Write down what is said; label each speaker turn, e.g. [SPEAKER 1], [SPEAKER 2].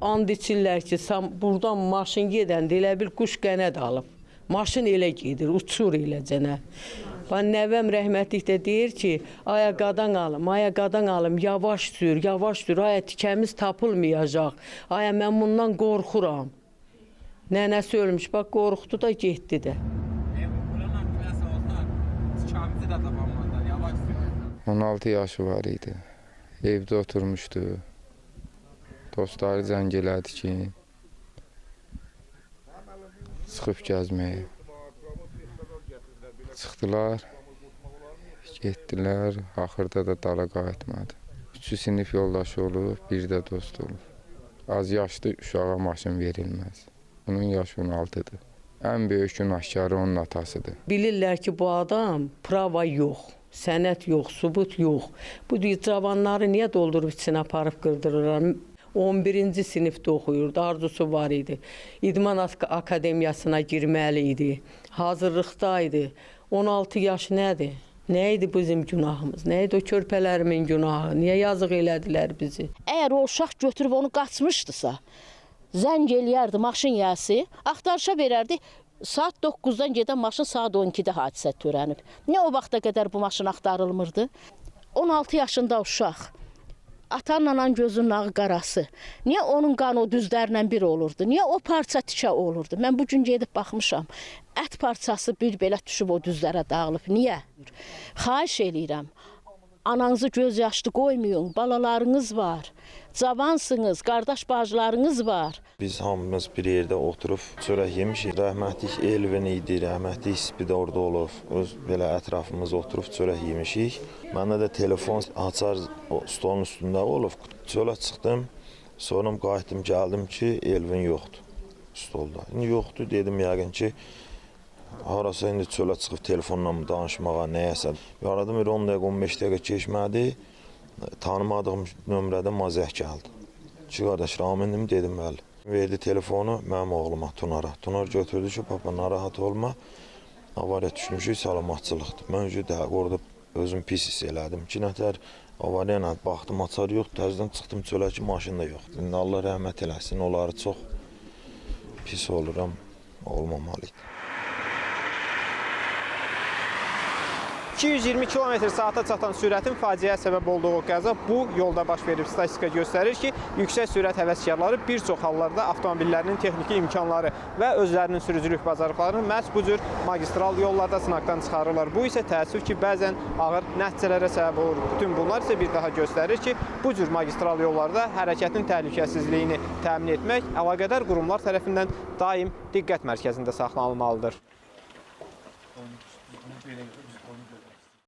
[SPEAKER 1] And içirlər ki, sən buradan maşın gedəndə elə bil quş qənəd alıb. Maşın elə gedir, uçur eləcənə. Nəvəm rəhmətlikdə deyir ki, aya qadan alım, yavaş sür, aya tikəmiz tapılmayacaq. Aya mən bundan qorxuram. Nənəsi ölmüş, bax qorxdu da getdi də.
[SPEAKER 2] 16 yaşı var idi. Evdə oturmuşdu. Dostları zəng elədi ki, çıxıb gəzməyə. Çıxdılar, getdilər, axırda da dala qayıtmadı. 3 sinif yoldaşı olub, bir də dost olub. Az yaşlı uşağa maşın verilməz. Bunun yaşı 16-dır. Ən böyük günahkarı onun atasıdır.
[SPEAKER 1] Bilirlər ki, bu adam prava yox, sənət yox, sübut yox. Bu cavanları niyə doldurub içine aparıb qırdırırlar? 11-ci sinifdə oxuyurdu, arzusu var idi. İdman Akademiyasına girməli idi, hazırlıqda idi. 16 yaş nədir? Nə idi bizim günahımız? Nə idi o körpələrimin günahı? Niyə yazıq elədilər bizi?
[SPEAKER 3] Əgər o uşaq götürüb onu qaçmışdısa, zəng eləyərdi maşın yəsi, axtarışa verərdi. Saat 9-dan gedən maşın saat 12-də hadisə törənib. Niyə o vaxta qədər bu maşın axtarılmırdı? 16 yaşında uşaq. Atanla anan gözünün ağı qarası. Niyə onun qanı o düzlərlə bir olurdu? Niyə o parça tikə olurdu? Mən bugün gedib baxmışam. Ət parçası bir belə düşüb o düzlərə dağılıb. Niyə? Xahiş eləyirəm. Ananızı göz yaşlı qoymayın. Balalarınız var. Cavansınız, qardaş bacılarınız var.
[SPEAKER 4] Biz hamımız bir yerdə oturub çörək yemişik. Rəhmətlik Elvin idi, rəhmətlik İspi də orada olub. Öz belə ətrafımız oturub çörək yemişik. Məndə də telefon açar stolun üstündə olub. Çölə çıxdım, sonra qayıtdım, gəldim ki, Elvin yoxdur stolda. İndi yoxdur, dedim yəqin ki, harasa indi çölə çıxıb telefonla mı danışmağa, nəyəsə. Aradım 10 dəqiqə, 15 dəqiqə keçmədi. Tanımadığım nömrədə mazəh gəldi. Ki, qardaş, Ramindim, dedim, bəli. Verdi telefonu mənim oğluma, Tunara. Tunar götürdü ki, papa, narahat olma. Avariya düşmüşük, salamatçılıqdır. Mən orada özüm pis hiss elədim. Ki, nətər avariya ilə baxdım, açar yox, təzdən çıxdım çölə ki, maşın da yoxdur. İndi Allah rəhmət eləsin, onları çox pis oluram, olmamalıydı.
[SPEAKER 5] 220 km/saata çatan sürətin faciəyə səbəb olduğu qəza bu yolda baş verib. Statistika göstərir ki, yüksək sürət həvəskarları bir çox hallarda avtomobillərinin texniki imkanları və özlərinin sürücülük bacarıqlarını məhz bu cür magistral yollarda sınaqdan çıxarırlar. Bu isə təəssüf ki, bəzən ağır nəticələrə səbəb olur. Bütün bunlar isə bir daha göstərir ki, bu cür magistral yollarda hərəkətin təhlükəsizliyini təmin etmək əlaqədar qurumlar tərəfindən daim diqqət mərkəzində saxlanılmalıdır.